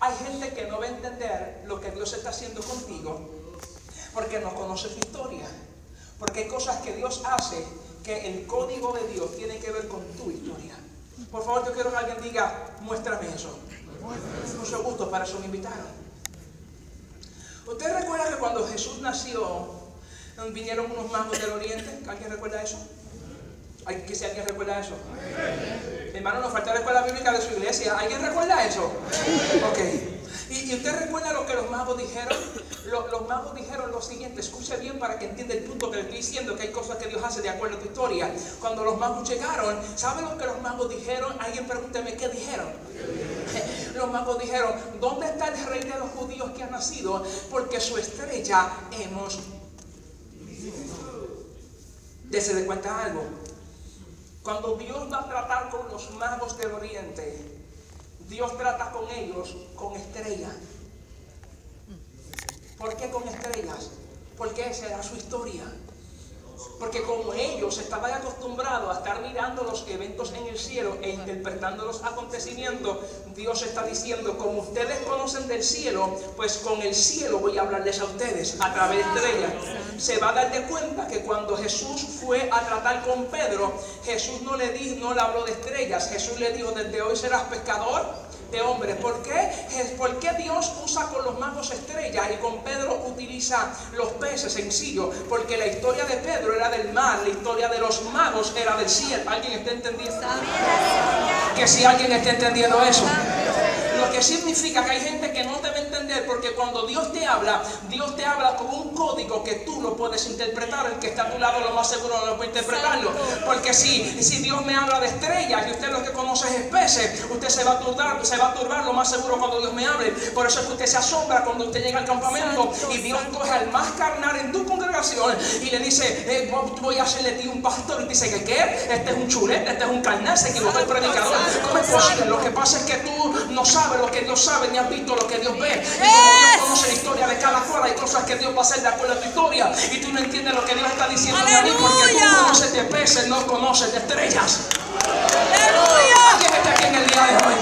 Hay gente que no va a entender lo que Dios está haciendo contigo porque no conoce tu historia. Porque hay cosas que Dios hace que el código de Dios tiene que ver con tu historia. Por favor, yo quiero que alguien diga, muéstrame eso. Mucho gusto, para eso me invitaron. ¿Usted recuerda que cuando Jesús nació, vinieron unos magos del oriente? ¿Alguien recuerda eso? Si alguien recuerda eso. Hermano, nos falta la escuela bíblica de su iglesia. ¿Alguien recuerda eso? Ok. ¿Y usted recuerda lo que los magos dijeron? Los magos dijeron lo siguiente, escuche bien para que entienda el punto que le estoy diciendo, que hay cosas que Dios hace de acuerdo a tu historia. Cuando los magos llegaron, ¿saben lo que los magos dijeron? Alguien pregúnteme, ¿qué dijeron? Los magos dijeron, ¿dónde está el rey de los judíos que ha nacido? Porque su estrella hemos visto. Dese de cuenta algo. Cuando Dios va a tratar con los magos del oriente, Dios trata con ellos con estrellas. ¿Por qué con estrellas? Porque esa era su historia. Porque como ellos estaban acostumbrados a estar mirando los eventos en el cielo e interpretando los acontecimientos, Dios está diciendo, como ustedes conocen del cielo, pues con el cielo voy a hablarles a ustedes a través de estrellas. Se va a dar de cuenta que cuando Jesús fue a tratar con Pedro, Jesús no le habló de estrellas. Jesús le dijo, desde hoy serás pescador de hombres. ¿Por qué? ¿Por qué Dios usa con los magos estrellas y con Pedro utiliza los peces? Sencillo, porque la historia de Pedro era del mar, la historia de los magos era del cielo. ¿Alguien está entendiendo? Que si alguien está entendiendo eso. Lo que significa que hay gente que no debe entender, porque cuando Dios te habla con un código que tú lo puedes interpretar. El que está a tu lado lo más seguro no puede interpretarlo. Porque si Dios me habla de estrellas y usted lo que conoce es peces, usted se va a turbar lo más seguro cuando Dios me hable. Por eso es que usted se asombra cuando usted llega al campamento y Dios coge al más carnal en tu congregación y le dice, voy a hacerle a ti un pastor. Y dice, ¿qué? Este es un chulete, este es un carnal, se equivocó el predicador. ¿Cómo es posible? Lo que pasa es que tú no sabes lo que Dios sabe, ni has visto lo que Dios ve. Y como Dios conoce la historia de cada cual, hay cosas que Dios va a hacer de acuerdo a tu historia. Y tú no entiendes lo que Dios está diciendo a mí, porque tú conoces de peces, no conoces de estrellas. ¿Quién está aquí en el día de hoy?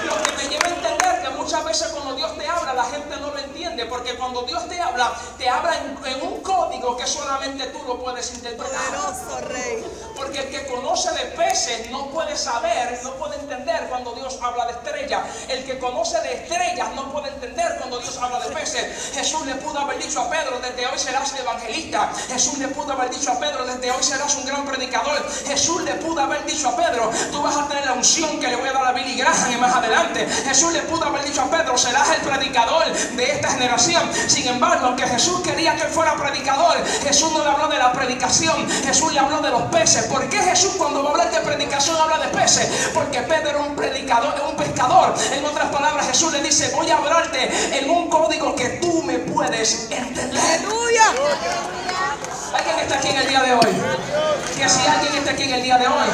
Lo que me lleva a entender que muchas veces cuando Dios te habla, la gente no lo entiende, porque cuando Dios te habla en un código que solamente tú lo puedes interpretar. Poderoso Rey. Porque el que conoce de peces no puede saber, no puede entender cuando Dios habla de estrellas. El que conoce de estrellas no puede entender cuando Dios habla de peces. Jesús le pudo haber dicho a Pedro, desde hoy serás evangelista. Jesús le pudo haber dicho a Pedro, desde hoy serás un gran predicador. Jesús le pudo haber dicho a Pedro, tú vas a tener la unción que le voy a dar a Billy Graham y más adelante. Jesús le pudo haber dicho a Pedro, serás el predicador de esta generación. Sin embargo, aunque Jesús quería que él fuera predicador, Jesús no le habló de la predicación, Jesús le habló de los peces. ¿Por qué Jesús cuando va a hablar de predicación habla de peces? Porque Pedro era un predicador, era un pescador. En otras palabras, Jesús le dice, voy a hablarte en un código que tú me puedes entender. ¡Aleluya! ¿Alguien está aquí en el día de hoy? Que si alguien está aquí en el día de hoy.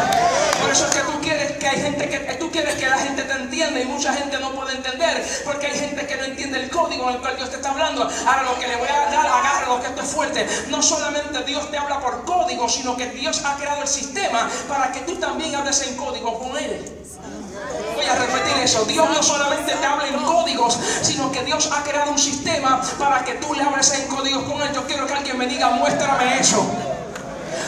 Por eso es que tú quieres que hay gente tú quieres que la gente te entienda, y mucha gente no puede entender, porque hay gente que no entiende el código en el cual Dios te está hablando. Ahora lo que le voy a dar, agárralo, que esto es fuerte. No solamente Dios te habla por código, sino que Dios ha creado el sistema para que tú también hables en código con Él. Voy a repetir eso. Dios no solamente te habla en códigos, sino que Dios ha creado un sistema para que tú le hables en códigos con Él. Yo quiero que alguien me diga, muéstrame eso.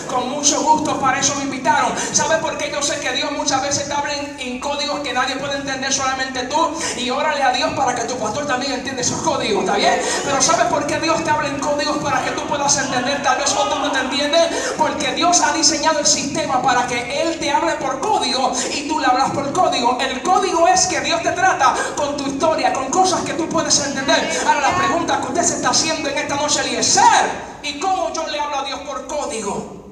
Con mucho gusto, para eso me invitaron. ¿Sabes por qué? Yo sé que Dios muchas veces te habla en códigos que nadie puede entender, solamente tú. Y órale a Dios para que tu pastor también entienda esos códigos, ¿está bien? Pero ¿sabes por qué Dios te habla en códigos? Para que tú puedas entender. Tal vez otro no te entiende, porque Dios ha diseñado el sistema para que Él te hable por código y tú le hablas por código. El código es que Dios te trata con tu historia, con cosas que tú puedes entender. Ahora la pregunta que usted se está haciendo en esta noche, Eliezer, ¿y cómo yo le hablo a Dios por código?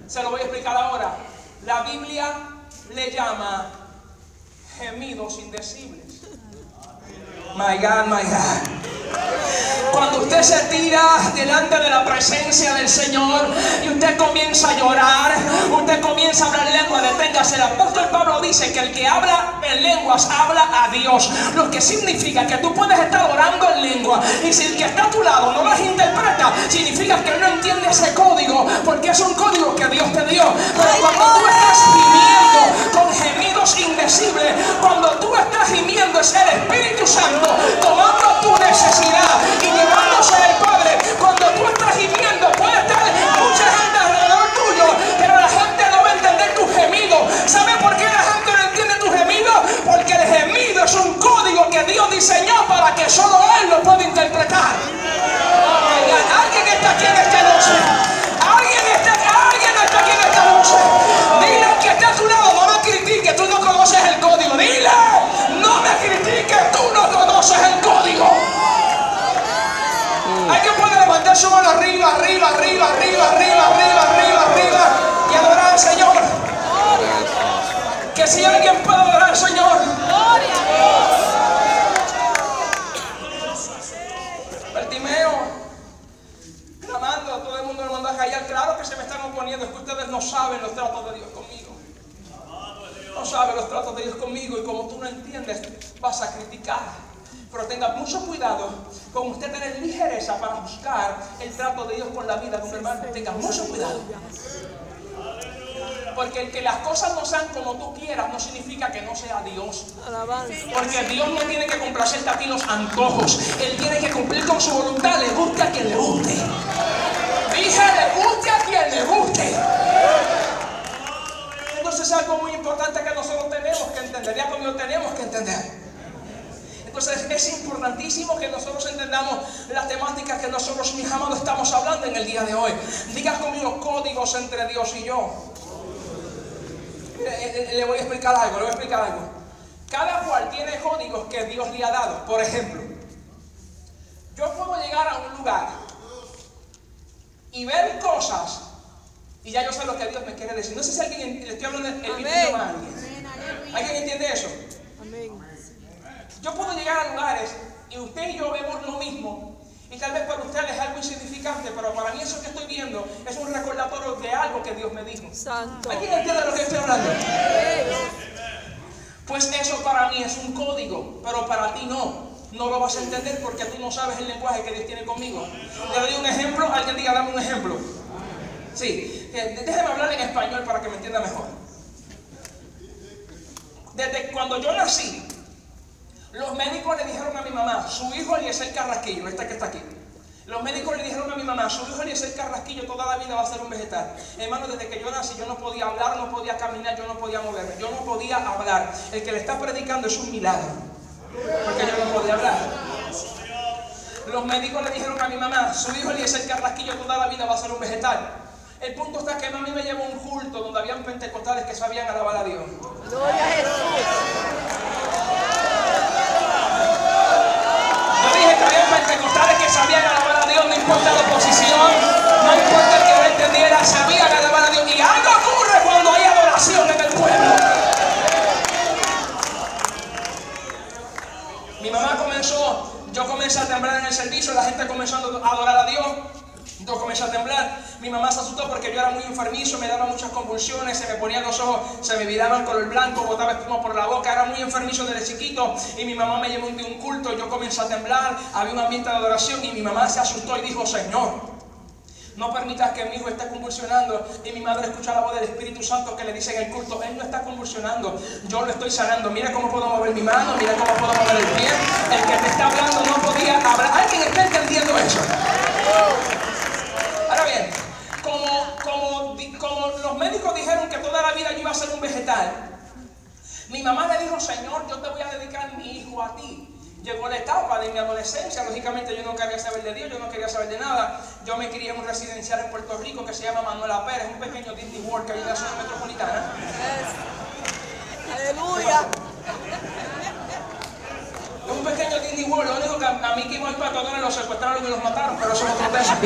Se lo voy a explicar ahora. La Biblia le llama gemidos indecibles. My God, my God. Cuando usted se tira delante de la presencia del Señor y usted comienza a llorar, usted comienza a hablar lengua, deténgase. El apóstol Pablo dice que el que habla en lenguas habla a Dios, lo que significa que tú puedes estar orando en lengua y si el que está a tu lado no las interpreta, significa que él no entiende ese código, porque es un código que Dios te dio. Pero cuando tú estás gimiendo con gemidos sabes los tratos de Dios conmigo y como tú no entiendes, vas a criticar. Pero tenga mucho cuidado con usted tener ligereza para buscar el trato de Dios con la vida de un hermano. Tenga mucho cuidado. Porque el que las cosas no sean como tú quieras no significa que no sea Dios. Porque Dios no tiene que complacerte a ti los antojos. Él tiene que cumplir con su voluntad, le guste a quien le guste. Dije, le guste a quien le guste. Entonces es algo muy importante que nosotros tenemos que entender. Ya conmigo tenemos que entender. Entonces es importantísimo que nosotros entendamos las temáticas que nosotros, mis amados, estamos hablando en el día de hoy. Diga conmigo códigos entre Dios y yo. Le voy a explicar algo. Cada cual tiene códigos que Dios le ha dado. Por ejemplo, yo puedo llegar a un lugar y ver cosas y ya yo sé lo que Dios me quiere decir. No sé si alguien le estoy hablando el idioma a alguien. ¿Alguien entiende eso? Amén. Yo puedo llegar a lugares y usted y yo vemos lo mismo y tal vez para usted es algo insignificante, pero para mí eso que estoy viendo es un recordatorio de algo que Dios me dijo. Santo. ¿Alguien entiende lo que yo estoy hablando? Pues eso para mí es un código, pero para ti no. No lo vas a entender porque tú no sabes el lenguaje que Dios tiene conmigo. Le doy un ejemplo, alguien diga, dame un ejemplo. Sí, déjeme hablar en español para que me entienda mejor. Desde cuando yo nací, los médicos le dijeron a mi mamá, su hijo Eliezer Carrasquillo, este que está aquí. Los médicos le dijeron a mi mamá, su hijo Eliezer Carrasquillo toda la vida va a ser un vegetal. Hermano, desde que yo nací yo no podía hablar, no podía caminar, yo no podía moverme, yo no podía hablar. El que le está predicando es un milagro, porque yo no podía hablar. Los médicos le dijeron a mi mamá, su hijo Eliezer Carrasquillo toda la vida va a ser un vegetal. El punto está que mami me llevó a un culto donde habían pentecostales que sabían alabar a Dios. Gloria a Jesús. Yo dije que había pentecostales que sabían alabar a Dios, no importa la oposición, no importa el que no entendiera, sabían alabar a Dios. Y algo ocurre cuando hay adoración en el pueblo. Mi mamá yo comencé a temblar en el servicio, la gente comenzó a adorar a Dios. Yo comencé a temblar, mi mamá se asustó porque yo era muy enfermizo, me daban muchas convulsiones, se me ponían los ojos, se me viraban color blanco, botaba espuma por la boca, era muy enfermizo desde chiquito y mi mamá me llevó de un culto, yo comencé a temblar, había un ambiente de adoración y mi mamá se asustó y dijo, Señor, no permitas que mi hijo esté convulsionando. Y mi madre escucha la voz del Espíritu Santo que le dice en el culto, él no está convulsionando, yo lo estoy sanando, mira cómo puedo mover mi mano, mira cómo puedo mover el pie, el que te está hablando no podía hablar. ¿Alguien está entendiendo eso? Ahora bien, como los médicos dijeron que toda la vida yo iba a ser un vegetal, mi mamá le dijo, Señor, yo te voy a dedicar mi hijo a ti. Llegó la etapa de mi adolescencia, lógicamente yo no quería saber de Dios, yo no quería saber de nada. Yo me crié en un residencial en Puerto Rico que se llama Manuela Pérez, un pequeño Disney World que hay en la zona metropolitana. ¡Aleluya! Es un pequeño Disney World, lo único que a mí que iba al patrón los secuestraron y los mataron, pero eso es otro tema.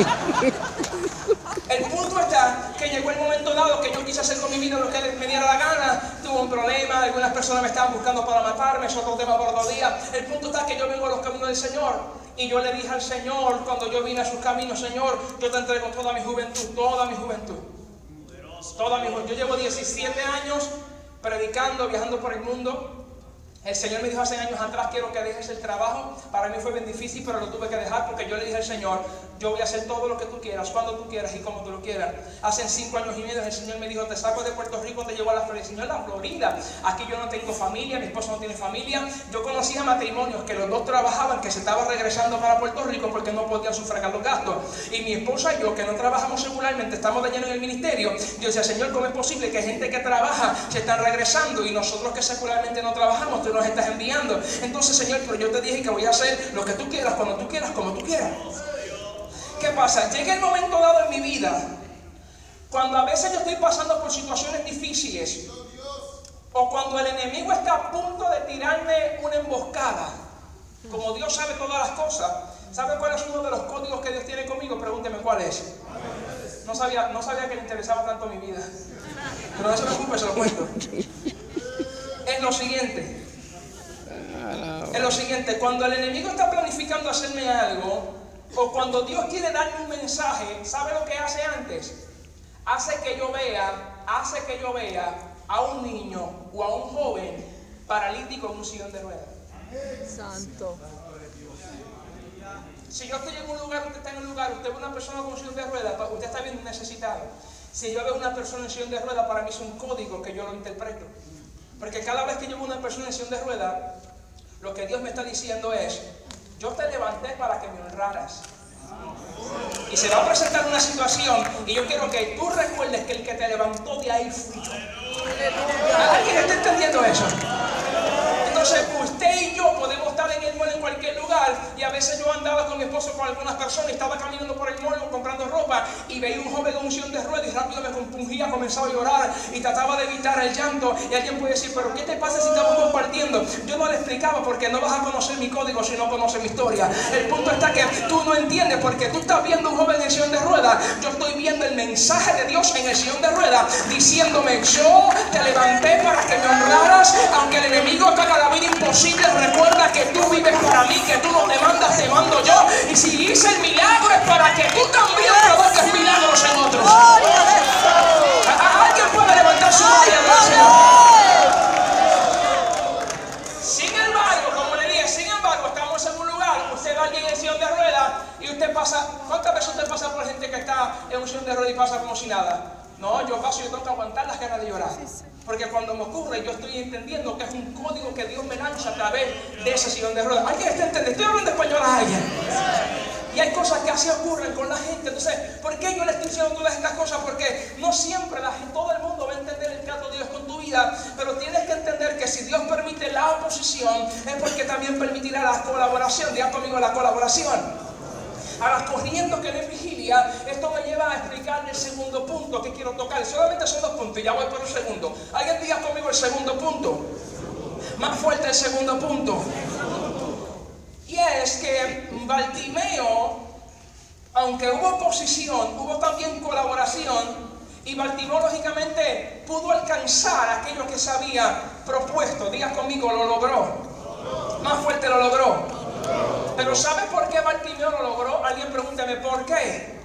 El punto está que llegó el momento dado que yo quise hacer con mi vida lo que me diera la gana, tuve un problema, algunas personas me estaban buscando para matarme, eso es otro tema por otro día. El punto está que yo vengo a los caminos del Señor y yo le dije al Señor, cuando yo vine a sus caminos, Señor, yo te entrego toda mi juventud, toda mi juventud. Toda mi juventud. Yo llevo 17 años predicando, viajando por el mundo. El Señor me dijo hace años atrás, quiero que dejes el trabajo. Para mí fue bien difícil, pero lo tuve que dejar porque yo le dije al Señor, yo voy a hacer todo lo que tú quieras, cuando tú quieras y como tú lo quieras. Hace 5 años y medio el Señor me dijo, te saco de Puerto Rico, te llevo a la Florida. Señor, la Florida. Aquí yo no tengo familia, mi esposo no tiene familia. Yo conocía matrimonios que los dos trabajaban, que se estaban regresando para Puerto Rico porque no podían sufragar los gastos. Y mi esposa y yo, que no trabajamos secularmente, estamos de lleno en el ministerio. Yo decía, Señor, ¿cómo es posible que gente que trabaja se están regresando y nosotros que secularmente no trabajamos, tú nos estás enviando? Entonces, Señor, pero yo te dije que voy a hacer lo que tú quieras, cuando tú quieras, como tú quieras. ¿Qué pasa? Llega el momento dado en mi vida, cuando a veces yo estoy pasando por situaciones difíciles, o cuando el enemigo está a punto de tirarme una emboscada. Como Dios sabe todas las cosas, ¿sabe cuál es uno de los códigos que Dios tiene conmigo? Pregúnteme cuál es. No sabía que le interesaba tanto mi vida, pero no se preocupe, se lo cuento. Es lo siguiente, cuando el enemigo está planificando hacerme algo, o cuando Dios quiere darme un mensaje, ¿sabe lo que hace antes? Hace que yo vea hace que yo vea a un niño o a un joven paralítico en un sillón de ruedas. Santo. Si yo estoy en un lugar, usted está en un lugar, usted ve una persona con un sillón de ruedas, usted está viendo un necesitado. Si yo veo una persona en sillón de ruedas, para mí es un código que yo lo interpreto. Porque cada vez que yo veo una persona en sillón de ruedas, lo que Dios me está diciendo es: yo te levanté para que me honraras. Y se va a presentar una situación y yo quiero que tú recuerdes que el que te levantó de ahí fui yo. ¿Alguien está entendiendo eso? Entonces usted y yo podemos estar en el mall en cualquier lugar, y a veces yo andaba con mi esposo con algunas personas y estaba caminando por el mall comprando ropa y veía un joven con un sillón de ruedas y rápido me compungía, comenzaba a llorar y trataba de evitar el llanto. Y alguien puede decir: pero ¿qué te pasa si estamos compartiendo? Yo no le explicaba, porque no vas a conocer mi código si no conoces mi historia. El punto está que tú no entiendes, porque tú estás viendo un joven en sillón de ruedas. Yo estoy viendo el mensaje de Dios en el sillón de ruedas diciéndome: yo te levanté para que me honraras, aunque el enemigo te haga la vida imposible. Recuerda que tú vives para mí, que tú no te mandas, te mando yo. Y si hice el milagro es para que tú también provoques milagros en otros. Alguien puede levantar su mano y adorar. Sin embargo, como le dije, estamos en un lugar, usted ve a alguien en sillón de ruedas y usted pasa. ¿Cuántas veces usted pasa por gente que está en un sillón de ruedas y pasa como si nada? No, yo paso y yo tengo que aguantar las ganas de llorar. Porque cuando me ocurre, yo estoy entendiendo que es un código que Dios me lanza a través de ese sillón de ruedas. ¿Alguien está entendiendo? Estoy hablando español a alguien. Y hay cosas que así ocurren con la gente. Entonces, ¿por qué yo le estoy diciendo todas estas cosas? Porque no siempre todo el mundo va a entender el trato de Dios con tu vida. Pero tienes que entender que si Dios permite la oposición, es porque también permitirá la colaboración. Diga conmigo: la colaboración. Ahora, corriendo que no es vigilia, esto me lleva a explicar el segundo punto que quiero tocar. Solamente son 2 puntos y ya voy por el segundo. Alguien diga conmigo el segundo punto. Más fuerte el segundo punto. Y es que Bartimeo, aunque hubo oposición, hubo también colaboración. Y Bartimeo lógicamente pudo alcanzar aquello que se había propuesto. Diga conmigo: lo logró. Más fuerte: lo logró. Pero ¿sabe por qué Bartimeo lo logró? Alguien pregúnteme ¿por qué?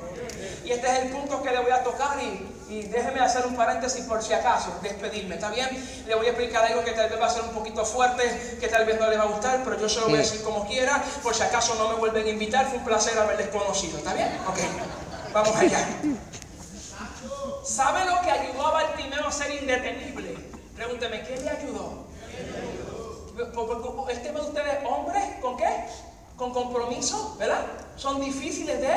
Y este es el punto que le voy a tocar, y déjeme hacer un paréntesis por si acaso, despedirme, ¿está bien? Le voy a explicar algo que tal vez va a ser un poquito fuerte, que tal vez no le va a gustar, pero yo se lo voy a decir como quiera, por si acaso no me vuelven a invitar. Fue un placer haberles conocido, ¿está bien? Ok, vamos allá. ¿Sabe lo que ayudó a Bartimeo a ser indetenible? Pregúnteme, ¿qué le ayudó? El tema de ustedes, hombres, ¿con qué? Con compromiso, ¿verdad? Son difíciles de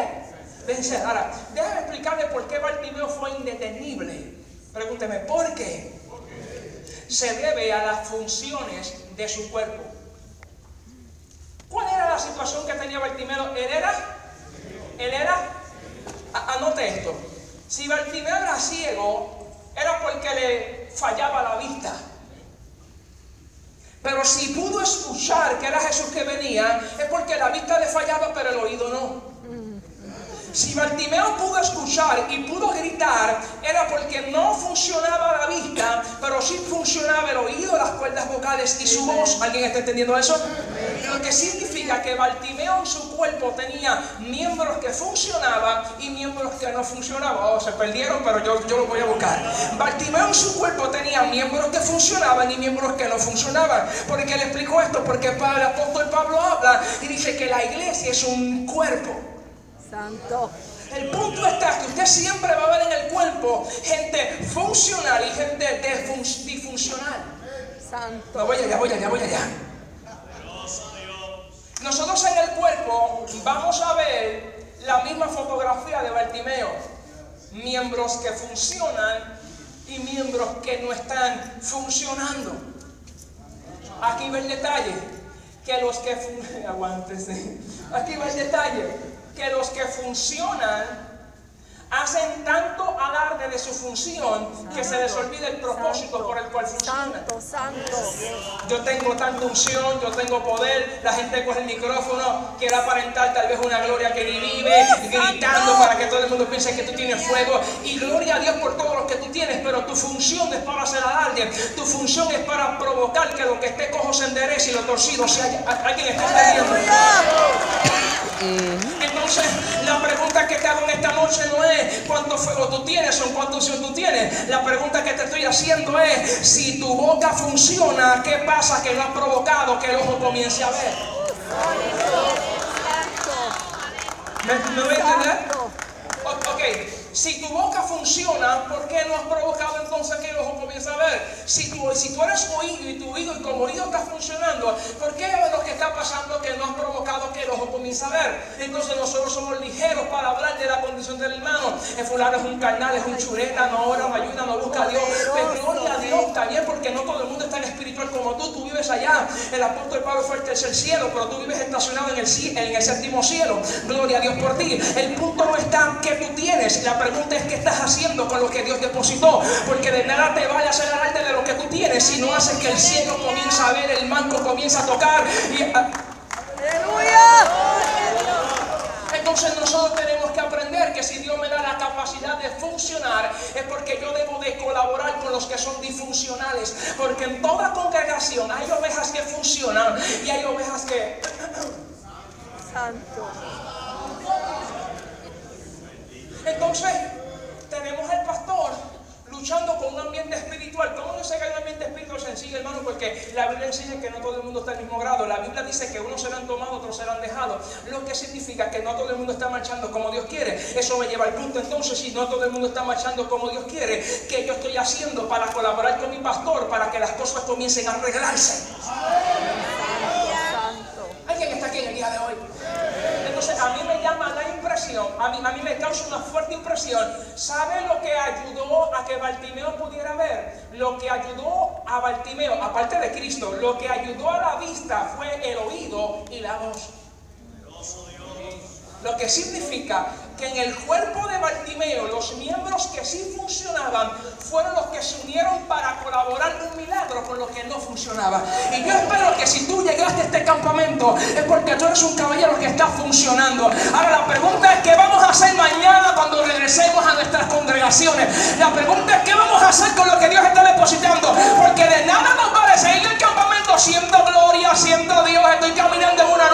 vencer. Ahora, déjame explicarle por qué Bartimeo fue indetenible. Pregúnteme, ¿por qué? Se debe a las funciones de su cuerpo. ¿Cuál era la situación que tenía Bartimeo? Él era, anote esto, si Bartimeo era ciego, era porque le fallaba la vista. Pero si pudo escuchar que era Jesús que venía, es porque la vista le fallaba, pero el oído no. Si Bartimeo pudo escuchar y pudo gritar, era porque no funcionaba la vista, pero sí funcionaba el oído, las cuerdas vocales y su voz. ¿Alguien está entendiendo eso? Lo que significa que Bartimeo en su cuerpo tenía miembros que funcionaban y miembros que no funcionaban. Oh, se perdieron, pero yo lo voy a buscar. Bartimeo en su cuerpo tenía miembros que funcionaban y miembros que no funcionaban. ¿Por qué le explico esto? Porque el apóstol Pablo habla y dice que la iglesia es un cuerpo. Santo. El punto está que usted siempre va a ver en el cuerpo gente funcional y gente disfuncional. Santo. No, voy allá. Nosotros en el cuerpo vamos a ver la misma fotografía de Bartimeo. Miembros que funcionan y miembros que no están funcionando. Aquí va el detalle. Que los que aguántese. Aquí va el detalle. Que los que funcionan hacen tanto alarde de su función que se les olvida el propósito por el cual funcionan. Santo. Yo tengo tanta unción, yo tengo poder, la gente coge el micrófono, quiere aparentar tal vez una gloria que ni vive, gritando para que todo el mundo piense que tú tienes fuego. Y gloria a Dios por todo lo que tú tienes, pero tu función es para hacer alarde, tu función es para provocar que lo que esté cojo se enderece y lo torcido se haya. ¿Alguien está entendiendo? Entonces, la pregunta que te hago en esta noche no es es cuánto fuego tú tienes o cuánta unción tú tienes. La pregunta que te estoy haciendo es: si tu boca funciona, ¿qué pasa que no has provocado que el ojo comience a ver? ¿Me voy a entender? Ok, si tu boca funciona, ¿por qué no has provocado entonces que el ojo comience a ver? Si tú eres oído y tu oído y como oído está funcionando, ¿por qué lo que está pasando que no has provocado que el ojo comience a ver? Entonces nosotros somos ligeros para hablar de la condición del hermano. El fulano es un carnal, es un chuleta, no ora, no ayuda, no busca a Dios. Pero gloria a Dios también, porque no todo el mundo es tan espiritual como tú vives allá. El apóstol Pablo fue el tercer cielo, pero tú vives estacionado en el séptimo cielo. Gloria a Dios por ti. El punto no está que tú tienes, la pregunta es qué estás haciendo con lo que Dios depositó, porque de nada te vale hacer alarde de lo que tú tienes si no haces que el cielo comience a ver, el manco comienza a tocar y ¡Aleluya! entonces nosotros tenemos que aprender que si Dios me da la capacidad de funcionar es porque yo debo de colaborar con los que son disfuncionales, porque en toda congregación hay ovejas que funcionan y hay ovejas que Santo. entonces tenemos al pastor luchando con un ambiente espiritual. ¿Cómo no sé que hay un ambiente espiritual sencillo, hermano? Porque la Biblia enseña que no todo el mundo está al mismo grado. La Biblia dice que unos serán tomados, otros serán dejados. Lo que significa que no todo el mundo está marchando como Dios quiere. Eso me lleva al punto entonces, si no todo el mundo está marchando como Dios quiere, ¿qué yo estoy haciendo para colaborar con mi pastor para que las cosas comiencen a arreglarse? ¿Alguien está aquí en el día de hoy? Entonces a mí me llama la impresión, a mí me causa una fuerte impresión. ¿Sabe lo que ayudó a que Bartimeo pudiera ver? Lo que ayudó a Bartimeo, aparte de Cristo, lo que ayudó a la vista fue el oído y la voz. Lo que significa que en el cuerpo de Bartimeo los miembros que sí funcionaban fueron los que se unieron para colaborar un milagro con lo que no funcionaba. Y yo espero que si tú llegaste a este campamento es porque tú eres un caballero que está funcionando. Ahora la pregunta es: ¿qué vamos a hacer mañana cuando regresemos a nuestras congregaciones? La pregunta es: ¿qué vamos a hacer con lo que Dios está depositando? Porque de nada nos vale seguir el campamento siendo gloria, siendo Dios. Estoy caminando en una